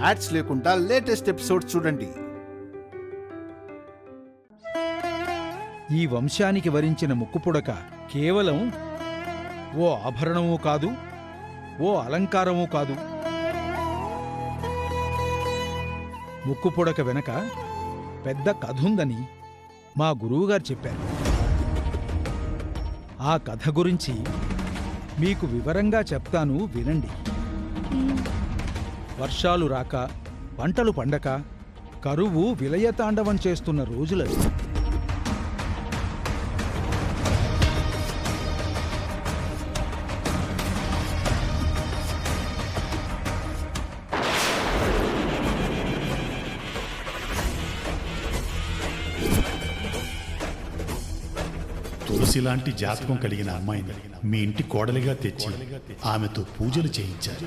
Ads లేకుండా latest episodes చూడండి. ఈ వంశానికి వరించిన ముక్కుపుడక కేవలం ఓ ఆభరణమూ కాదు, ఓ అలంకారమూ కాదు. ముక్కుపుడక వెనక పెద్ద కథుందని మా గురువుగారు చెప్పారు. ఆ కథ గురించి మీకు వివరంగా చెప్తాను, వినండి. వర్షాలు రాక, పంటలు పండక, కరువు విలయతాండవం చేస్తున్న రోజులవి. తులసిలాంటి జాతకం కలిగిన అమ్మాయిని మీ ఇంటి కోడలిగా తెచ్చి ఆమెతో పూజలు చేయించారు.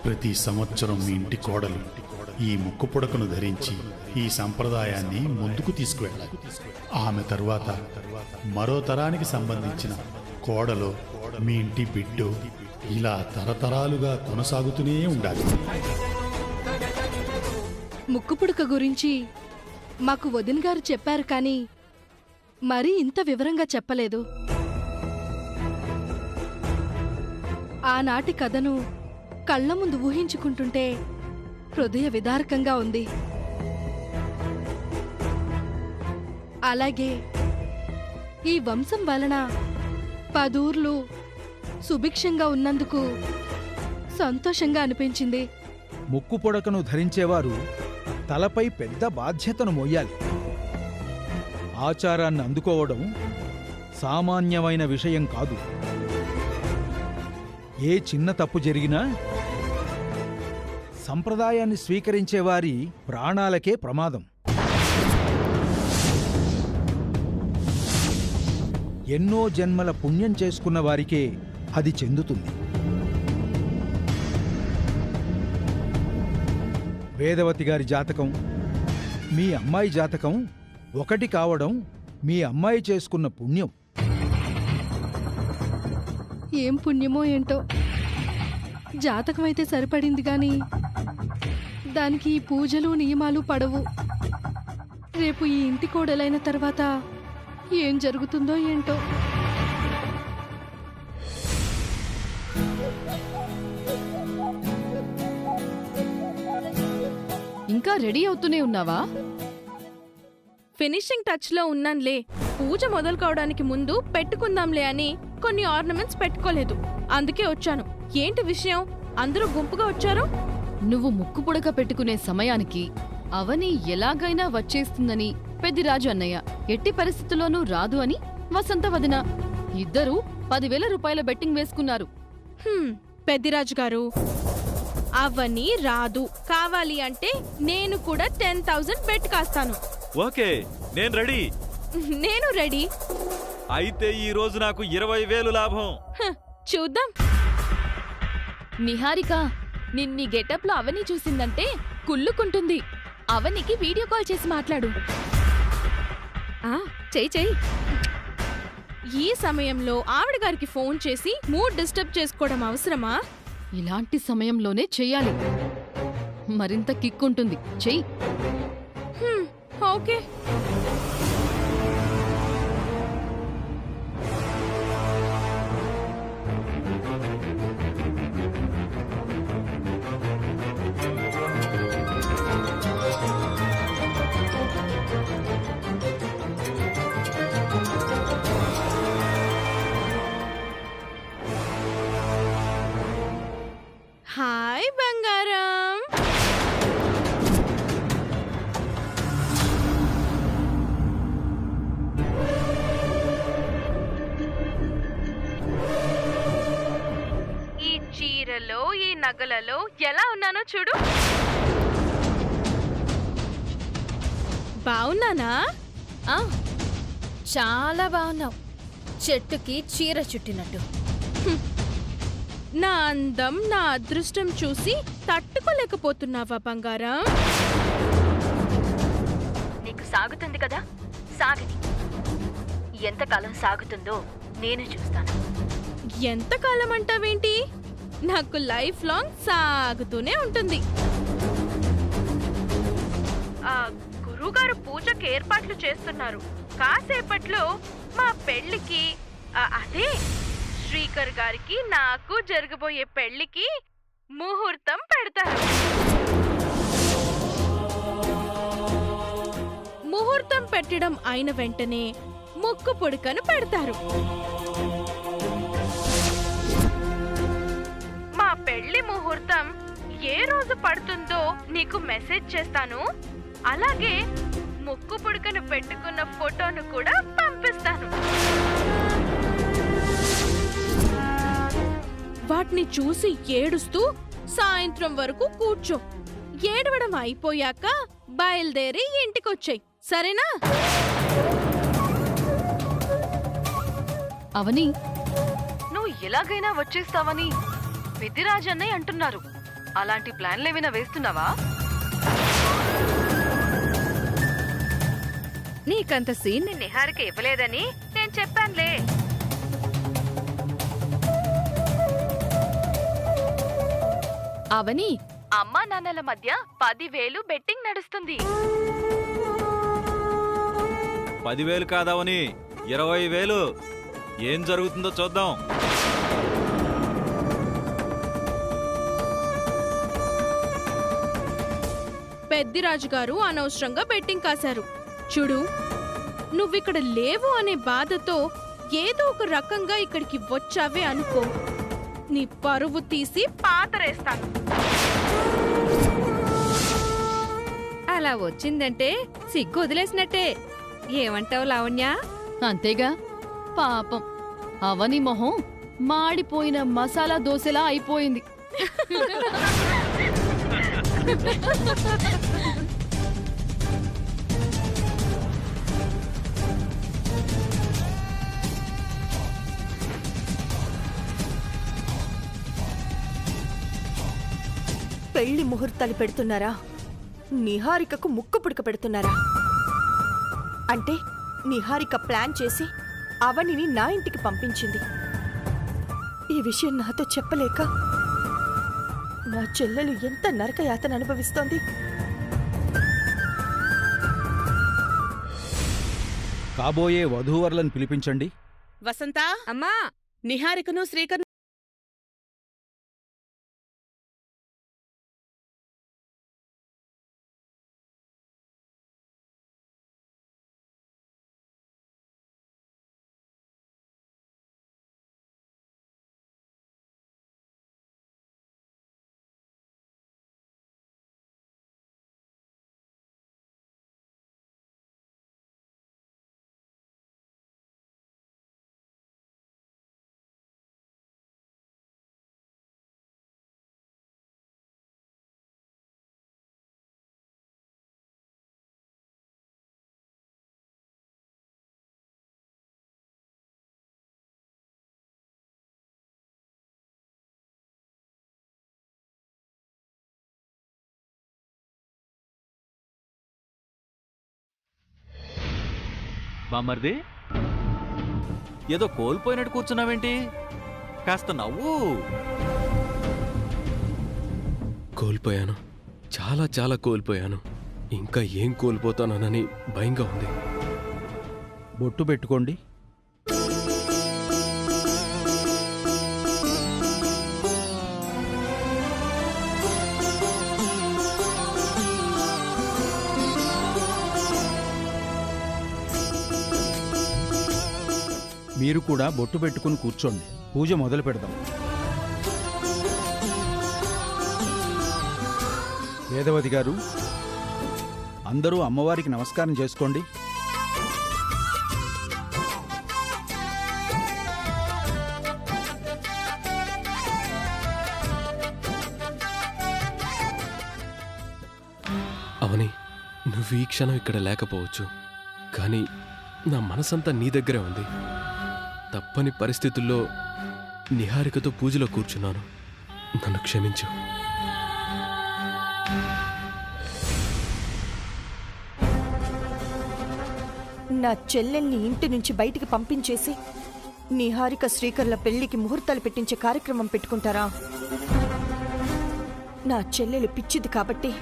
ప్రతి సంవత్సరం మీ ఇంటి కోడలు ఈ ముక్కుపుడకను ధరించి ఈ సంప్రదాయాన్ని ముందుకు తీసుకువెళ్ళాలి. ఆమె తరువాత మరో తరానికి సంబంధించిన కోడలో మీ ఇంటి బిడ్డో ఇలా తరతరాలుగా కొనసాగుతూనే ఉండాలి. ముక్కుపుడక గురించి మాకు వదిన గారు చెప్పారు, కానీ మరీ ఇంత వివరంగా చెప్పలేదు. ఆనాటి కథను కళ్ల ముందు ఊహించుకుంటుంటే హృదయ విదారకంగా ఉంది. అలాగే ఈ వంశం వలన 10 ఊర్లు సుభిక్షంగా ఉన్నందుకు సంతోషంగా అనిపించింది. ముక్కుపుడకను ధరించేవారు తలపై పెద్ద బాధ్యతను మోయాలి. ఆచారాన్ని అందుకోవడం సామాన్యమైన విషయం కాదు. ఏ చిన్న తప్పు జరిగినా సంప్రదాయాన్ని స్వీకరించేవారి ప్రాణాలకే ప్రమాదం. ఎన్నో జన్మల పుణ్యం చేసుకున్న వారికే అది చెందుతుంది. వేదవతి గారి జాతకం, మీ అమ్మాయి జాతకం ఒకటి కావడం మీ అమ్మాయి చేసుకున్న పుణ్యం. ఏం పుణ్యమో ఏంటో, జాతకమైతే సరిపడింది గాని దానికి ఈ పూజలు నియమాలు పడవు. రేపు ఈ ఇంటి కోడలైన తర్వాత ఏం జరుగుతుందో ఏంటో. ఇంకా రెడీ అవుతూనే ఉన్నావా? ఫినిషింగ్ టచ్ లో ఉన్నాన్లే. పూజ మొదలు కావడానికి ముందు పెట్టుకుందాంలే అని కొన్ని ఆర్నమెంట్స్ పెట్టుకోలేదు, అందుకే వచ్చాను. ఏంటి విషయం? అందరూ గుంపుగా వచ్చారు. నువ్వు ముక్కుపుడక పెట్టుకునే సమయానికి అవని ఎలాగైనా వచ్చేస్తుందని పెద్దిరాజు అన్నయ్య, ఎట్టి పరిస్థితుల్లోనూ రాదు అని వసంత వదిన, ఇద్దరూ 10,000 రూపాయల బెట్టింగ్ వేసుకున్నారు. పెద్దిరాజు గారు, అవని రాదు. కావాలి అంటే నేను కూడా 10,000 బెట్ కాస్తాను. ఓకే, నేను రెడీ. నేను రెడీ. అయితే ఈ రోజు నాకు 20,000 లాభం. చూద్దాం. నిహారిక, నిన్ని గెటప్ లో అవని చూసిందంటే కుళ్ళుకుంటుంది. అవనికి వీడియో కాల్ చేసి మాట్లాడు. చెయ్యి. ఈ సమయంలో ఆవిడ గారికి ఫోన్ చేసి మూడ్ డిస్టర్బ్ చేసుకోవడం అవసరమా? ఇలాంటి సమయంలోనే చెయ్యాలి, మరింత కిక్కుంటుంది. చెయ్యి. ఓకే. హాయ్ బంగారం. ఈ చీరలో, ఈ నగలలో ఎలా ఉన్నానో చూడు. బావున్నానా? చాలా బాగున్నావు, చెట్టుకి చీర చుట్టినట్టు. నా అందం, నా అదృష్టం చూసి తట్టుకోలేకపోతున్నావా బంగారం? నీకు సాగుతుంది కదా, సాగని. ఎంతకాలం సాగుతుందో నేను చూస్తాను. ఎంతకాలం అంటావేంటి? నాకు లైఫ్ లాంగ్ సాగుతూనే ఉంటుంది. గురువుగారు పూజకి ఏర్పాట్లు చేస్తున్నారు. కాసేపట్లో మా పెళ్లికి అదే శ్రీకర్ గారికి నాకు జరగబోయే పెళ్లికి ముహూర్తం పెడతారు. ముహూర్తం పెట్టడం అయిన వెంటనే ముక్కు పుడకను పెడతారు. మా పెళ్లి ముహూర్తం ఏ రోజు పడుతుందో నీకు మెసేజ్ చేస్తాను. అలాగే ముక్కు పుడకను పెట్టుకున్న ఫోటోను కూడా పంపిస్తాను. వాటిని చూసి ఏడుస్తూ సాయంత్రం వరకు కూర్చో. ఏడవడం అయిపోయాక బయలుదేరి ఇంటికొచ్చాయి, సరేనా? అవని, నువ్వు ఎలాగైనా వచ్చేస్తావని పెద్దిరాజు అన్నయ్య అంటున్నారు. అలాంటి ప్లాన్లేమైనా వేస్తున్నావా? నీకంత సీన్ నిహారిక ఇవ్వలేదని నేను చెప్పానులే. అవని, అమ్మా నాన్నల మధ్య 10,000 బెట్టింగ్ నడుస్తుంది. 10,000 కాదవని 20,000. ఏం జరుగుతుందో చూద్దాం. పెద్దిరాజు గారు అనవసరంగా బెట్టింగ్ కాశారు. చూడు, నువ్విక్కడ లేవు అనే బాధతో ఏదో ఒక రకంగా ఇక్కడికి వచ్చావే అనుకో, నీ పరువు తీసి పాతరేస్తాను. అలా వచ్చిందంటే సిగ్గు వదిలేసినట్టే. ఏమంటావు లావణ్య? అంతేగా. పాపం అవని మొహం మాడిపోయిన మసాలా దోశలా అయిపోయింది. పెళ్లి ముహూర్తాలు పెడుతున్నారా? నిహారికకు ముక్కు పుడక పెడుతున్నారా? అంటే నిహారిక ప్లాన్ చేసి అవనిని నా ఇంటికి పంపించింది. ఈ విషయం నాతో చెప్పలేక నా చెల్లెలు ఎంత నరకయాతన అనుభవిస్తోంది. కాబోయే వధూవరులను పిలిపించండి. వసంత, అమ్మా, నిహారికను శ్రీకర్ బామ్మర్ది, ఏదో కోల్పోయినట్టు కూర్చున్నావేంటి? కాస్త నవ్వు. కోల్పోయాను, చాలా చాలా కోల్పోయాను. ఇంకా ఏం కోల్పోతానని భయంగా ఉంది. బొట్టు పెట్టుకోండి. మీరు కూడా బొట్టు పెట్టుకుని కూర్చోండి. పూజ మొదలు పెడదాం. వేదవతి గారు, అందరూ అమ్మవారికి నమస్కారం చేసుకోండి. అవని, నువ్వు ఈ క్షణం ఇక్కడ లేకపోవచ్చు, కానీ నా మనసంతా నీ దగ్గరే ఉంది. తప్పని పరిస్థితుల్లో నిహారికతో పూజలో కూర్చున్నాను. నన్ను క్షమించు. నా చెల్లెల్ని ఇంటి నుంచి బయటికి పంపించేసి నిహారిక శ్రీకర్ల పెళ్లికి ముహూర్తాలు పెట్టించే కార్యక్రమం పెట్టుకుంటారా? నా చెల్లెలు పిచ్చిది కాబట్టి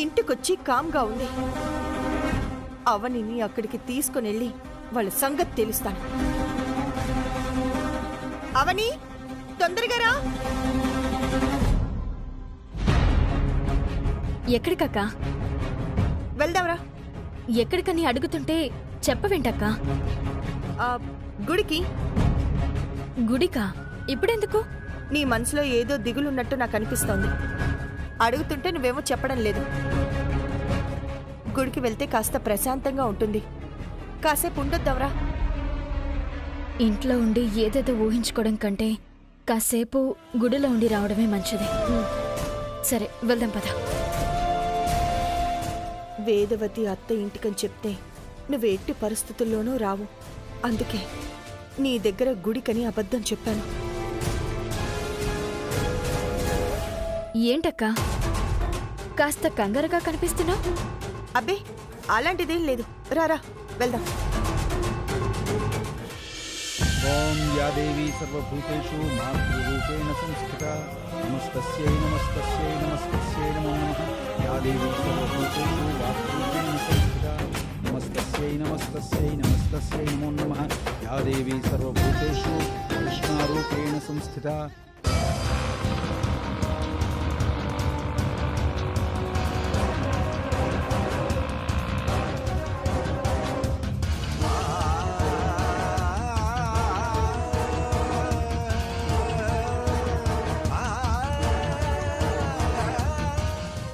ఇంటికొచ్చి కామ్గా ఉంది. అవనిని అక్కడికి తీసుకునెళ్ళి వాళ్ళ సంగతి తెలుస్తాను. అవని, తొందరగా రా. ఎక్కడికక్కా? వెళ్దాంరా. ఎక్కడికని అడుగుతుంటే చెప్పవేంటక్కా? గుడికి. గుడికా? ఇప్పుడెందుకు? నీ మనసులో ఏదో దిగులున్నట్టు నాకు అనిపిస్తోంది. అడుగుతుంటే నువ్వేమో చెప్పడం లేదు. గుడికి వెళ్తే కాస్త ప్రశాంతంగా ఉంటుంది. కాసేపు ఉండొద్దావరా. ఇంట్లో ఉండి ఏదేదో ఊహించుకోవడం కంటే కాసేపు గుడిలో ఉండి రావడమే మంచిది. సరే వెళ్దాం పద. వేదవతి అత్త ఇంటికని చెప్తే నువ్వు ఎట్టి పరిస్థితుల్లోనూ రావు. అందుకే నీ దగ్గర గుడికని అబద్ధం చెప్పాను. ఏంటక్కా కాస్త కంగారుగా కనిపిస్తున్నావు? అబ్బే అలాంటిదేం లేదు. రారా వెళ్దాం. ఓం యా దేవీ సర్వభూతేషు మాతృరూపేణ సంస్థితా నమస్తస్యై నమస్తస్యై నమస్తస్యై నమో నమః. యా దేవీ సర్వభూతేషు మాతృరూపేణ సంస్థితా నమస్తస్యై నమస్తస్యై నమస్తస్యై నమో నమః. యా దేవీ సర్వభూతేషు కృష్ణారూపేణ సంస్థితా.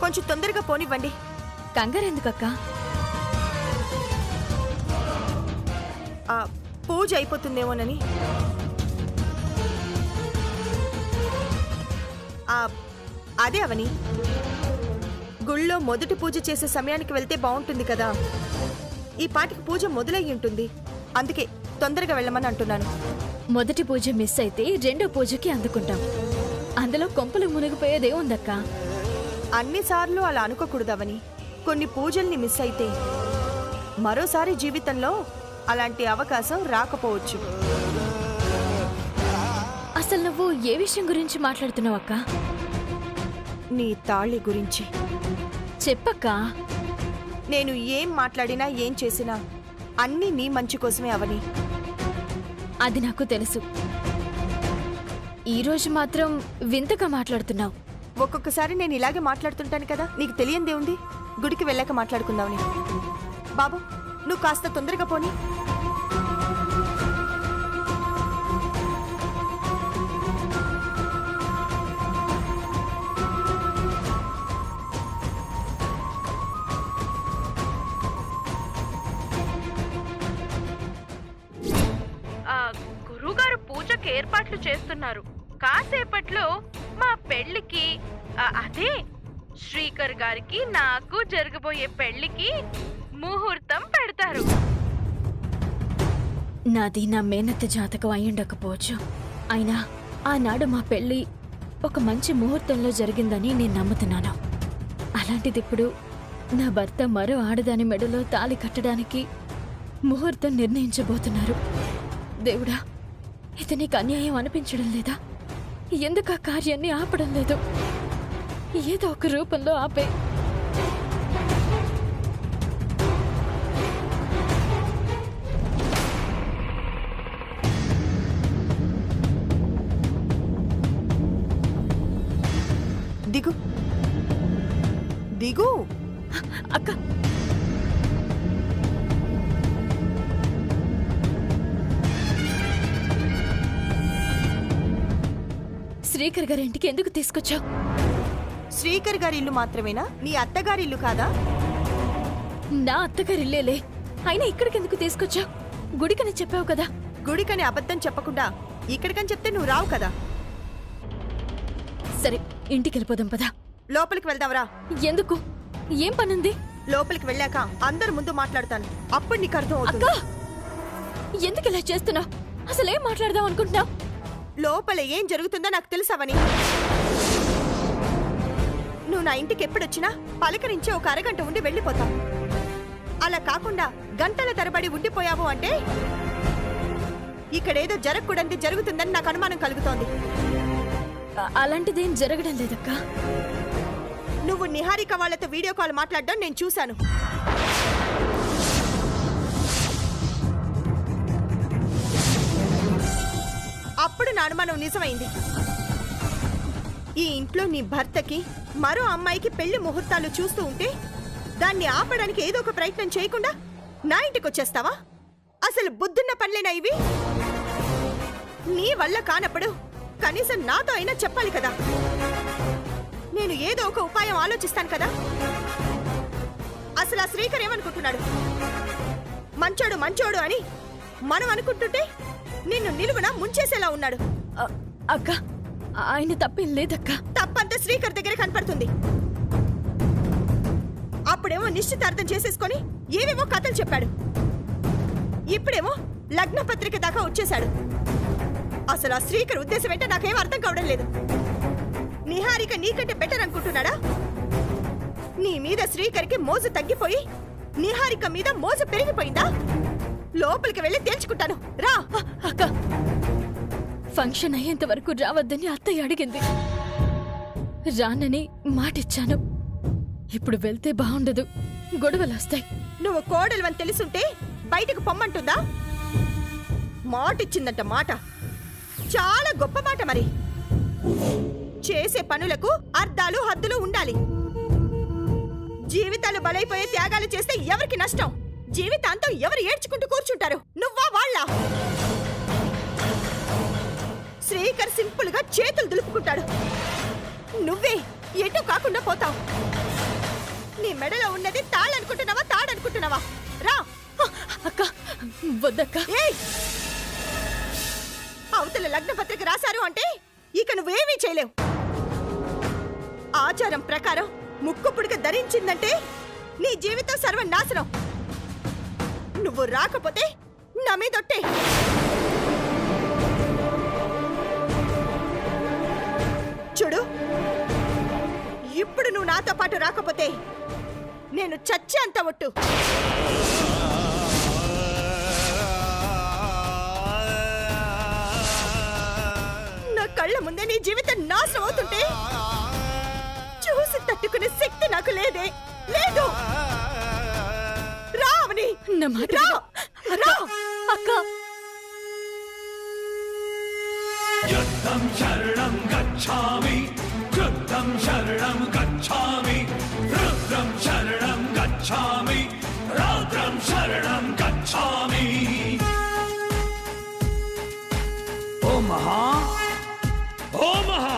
కొంచెం తొందరగా పోనివ్వండి. కంగారెందుకక్కా? పూజ అయిపోతుందేమోనని. అదే అవని, గుళ్ళో మొదటి పూజ చేసే సమయానికి వెళ్తే బాగుంటుంది కదా. ఈ పాటికి పూజ మొదలయ్యి ఉంటుంది. అందుకే తొందరగా వెళ్ళమని అంటున్నాను. మొదటి పూజ మిస్ అయితే రెండో పూజకి అందుకుంటాం. అందులో కొంపలు మునిగిపోయేదే ఉందక్కా. అన్నిసార్లు అలా అనుకోకూడదవని. కొన్ని పూజల్ని మిస్ అయితే మరోసారి జీవితంలో అలాంటి అవకాశం రాకపోవచ్చు. అసలు నువ్వు ఏ విషయం గురించి మాట్లాడుతున్నావు అక్కా? నీ తాళి గురించి. చెప్పక్కా. నేను ఏం మాట్లాడినా ఏం చేసినా అన్నీ నీ మంచి కోసమే అవని. అది నాకు తెలుసు. ఈరోజు మాత్రం వింతగా మాట్లాడుతున్నావు. ఒక్కొక్కసారి నేను ఇలాగే మాట్లాడుతుంటాను కదా. నీకు తెలియందే ఉంది. గుడికి వెళ్ళాక మాట్లాడుకుందామని. బాబు నువ్వు కాస్త తొందరగా పోనీ. గురుగారు పూజకి ఏర్పాట్లు చేస్తున్నారు. కాసేపట్లో మా పెళ్లికి, అదే శ్రీకర్ గారికి నాకు జరగబోయే పెళ్లికి ముహూర్తం పెడతారు. నాది నా మేనత్త జాతకం అయ్యుండకపోవచ్చు. అయినా ఆనాడు మా పెళ్లి ఒక మంచి ముహూర్తంలో జరిగిందని నేను నమ్ముతున్నాను. అలాంటిది ఇప్పుడు నా భర్త మరో ఆడదాని మెడలో తాళి కట్టడానికి ముహూర్తం నిర్ణయించబోతున్నారు. దేవుడా, ఇది నీకు అన్యాయం అనిపించడం లేదా? ఎందుకు ఆ కార్యాన్ని ఆపడం లేదు? ఏదో ఒక రూపంలో ఆపే. దిగు దిగు. అక్క శ్రీకర్ గారి ఇంటికి ఎందుకు తీసుకొచ్చావు? శ్రీకర్ గారి ఇల్లు మాత్రమేనా? నీ అత్తగారి ఇల్లు కాదా? నా అత్తగారి ఇల్లేలే. అయినా ఇక్కడికి ఎందుకు తీసుకొచ్చావు? గుడికని చెప్పావు కదా. గుడికని అబద్ధం చెప్పకుండా ఇక్కడికని చెప్తే నువ్వు రావు కదా. సరే ఇంటికి వెళ్ళిపోదాం పదా. లోపలికి వెళ్దాంరా. ఎందుకు? ఏం పనుంది? లోపలికి వెళ్ళాక అందరి ముందు మాట్లాడతాను. అప్పుడు నీకు అర్థం అవుతుంది. అక్క ఎందుకు ఇలా చేస్తున్నావు? అసలేం మాట్లాడదాం అనుకుంటున్నావు? లోపల ఏం జరుగుతుందో నాకు తెలుసవని. నువ్వు నా ఇంటికి ఎప్పుడొచ్చినా పలకరించి ఒక అరగంట ఉండి వెళ్ళిపోతావు. అలా కాకుండా గంటల తరబడి ఉండిపోయావు అంటే ఇక్కడేదో జరగకూడదు జరుగుతుందని నాకు అనుమానం కలుగుతోంది. అలాంటిదేం జరగడం లేదక్కా. నువ్వు నిహారిక వాళ్ళతో వీడియో కాల్ మాట్లాడడం నేను చూశాను. నా అనుమానం నిజమైంది. ఈ ఇంట్లో నీ భర్తకి మరో అమ్మాయికి పెళ్లి ముహూర్తాలు చూస్తూ ఉంటే దాన్ని ఆపడానికి ఏదో ఒక ప్రయత్నం చేయకుండా నా ఇంటికి వచ్చేస్తావా? అసలు బుద్ధున్న పనులేనా ఇవి? నీ వల్ల కానప్పుడు కనీసం నాతో అయినా చెప్పాలి కదా. నేను ఏదో ఒక ఉపాయం ఆలోచిస్తాను కదా. అసలు ఆ శ్రీకర్ ఏమనుకుంటున్నాడు? మంచోడు మంచోడు అని మనం అనుకుంటుంటే నిన్ను నిలువున ముంచేసేలా ఉన్నాడు. అక్క, ఆయన తప్పేం లేదక్క. తప్పంతా శ్రీకర్ దగ్గర కనపడుతుంది. అప్పుడేమో నిశ్చితార్థం చేసేసుకొని ఏవేమో కథలు చెప్పాడు. ఇప్పుడేమో లగ్న పత్రిక దాకా వచ్చేశాడు. అసలు ఆ శ్రీకర్ ఉద్దేశం ఏంటో నాకేం అర్థం కావడం లేదు. నిహారిక నీకంటే బెటర్ అనుకుంటున్నాడా? నీ మీద శ్రీకర్కి మోజు తగ్గిపోయి నిహారిక మీద మోజు పెరిగిపోయిందా? లోపలికి వెళ్ళి తేల్చుకుంటాను, రా. అక్క, ఫంక్షన్ అయ్యేంత వరకు రావద్దని అత్తయ్య అడిగింది. రానని మాటిచ్చాను. ఇప్పుడు వెళ్తే బాగుండదు, గొడవలు వస్తాయి. నువ్వు కోడలు తెలుసుంటే బయటకు పొమ్మంటుందా? మాటిచ్చిందంట మాట. చాలా గొప్ప మాట. మరి చేసే పనులకు అర్థాలు హద్దులు ఉండాలి. జీవితాలు బలైపోయే త్యాగాలు చేస్తే ఎవరికి నష్టం? జీవితాంతం ఎవరు ఏడ్చుకుంటూ కూర్చుంటారు? నువ్వా వాళ్ళ? శ్రీకర్ సింపుల్ గా చేతులు దులుపుకుంటాడు. నువ్వే ఎటు కాకుండా పోతావు. నీ మెడలో ఉన్నది తాళనుకుంటున్నావా, తాడనుకుంటున్నావా? రా. అక్క, వద్దక్క. అవతల లగ్న పత్రిక రాశారు అంటే ఇక నువ్వేమీ చేయలేవు. ఆచారం ప్రకారం ముక్కు పుడక ధరించిందంటే నీ జీవితం సర్వనాశనం. నువ్వు రాకపోతే నా మీదొట్టే. చూడు, ఇప్పుడు నువ్వు నాతో పాటు రాకపోతే నేను చచ్చే అంత ఒట్టు. నా కళ్ళ ముందే నీ జీవితం నాశనం అవుతుంటే చూసి తట్టుకునే శక్తి నాకు లేదే, లేదు. రావని రా. అక్క, యుద్ధం శరణం గచ్ఛామి, కృద్ధం శరణం గచ్ఛామి, రుద్రం శరణం గచ్ఛామి, రౌద్రం శరణం గచ్ఛామి. ఓ మహా, ఓ మహా.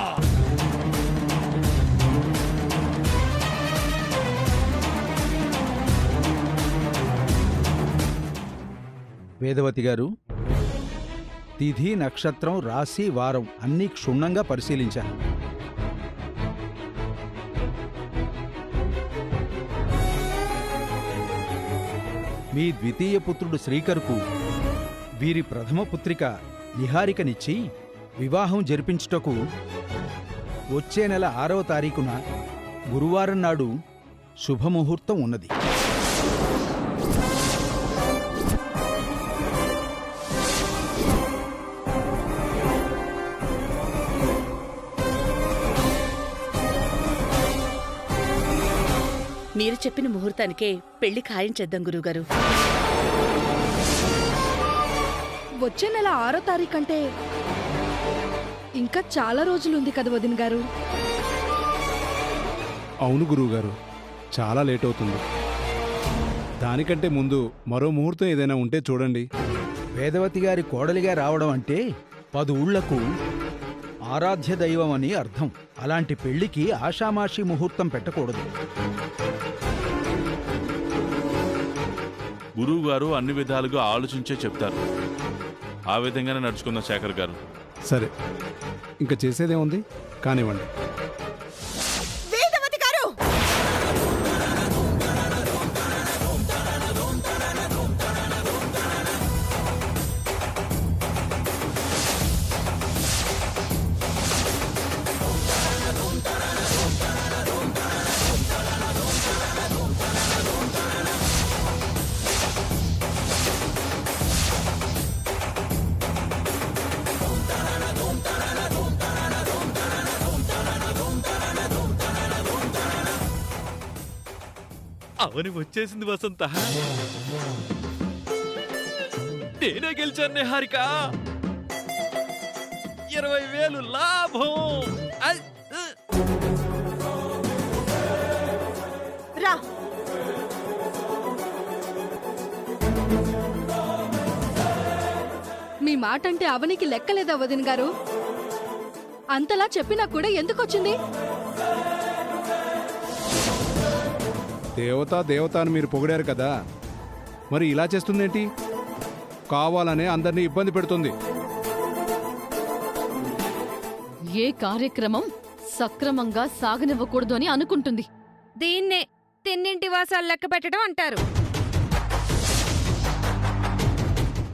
వేదవతి గారు, తిథి, నక్షత్రం, రాశి, వారం అన్నీ క్షుణ్ణంగా పరిశీలించాను. మీ ద్వితీయ పుత్రుడు శ్రీకర్కు వీరి ప్రథమ పుత్రిక నిహారికనిచ్చి వివాహం జరిపించుటకు వచ్చే నెల 6వ తారీఖున గురువారం నాడు శుభముహూర్తం ఉన్నది. మీరు చెప్పిన ముహూర్తానికే పెళ్లి ఖాయం చేద్దాం గురువుగారు. వచ్చే నెల 6వ తారీఖు అంటే ఇంకా చాలా రోజులుంది కదా వదిన గారు. అవును గురువుగారు, చాలా లేట్ అవుతుంది. దానికంటే ముందు మరో ముహూర్తం ఏదైనా ఉంటే చూడండి. వేదవతి గారి కోడలిగా రావడం అంటే 10 ఊళ్లకు ఆరాధ్య దైవం అని అర్థం. అలాంటి పెళ్లికి ఆషామాషి ముహూర్తం పెట్టకూడదు. గురువుగారు అన్ని విధాలుగా ఆలోచించే చెప్తారు. ఆ విధంగానే నడుచుకుందాం శేఖర్ గారు. సరే, ఇంకా చేసేదేముంది, కానివ్వండి. వేదవతి గారు, అవని వచ్చేసింది వసంత. నేనే గెలిచాను నిహారిక. 20,000 లాభం. రా. మీ మాట అంటే అవనికి లెక్కలేదా వదిన గారు? అంతలా చెప్పినా కూడా ఎందుకొచ్చింది? దేవత అని మీరు పొగిడారు కదా, మరి ఇలా చేస్తుందేంటి? కావాలనే అందరినీ ఇబ్బంది పెడుతుంది. ఏ కార్యక్రమం సక్రమంగా సాగనివ్వకూడదు అని అనుకుంటుంది. దీన్నే తిన్నింటి వాసాలు లెక్క పెట్టడం అంటారు.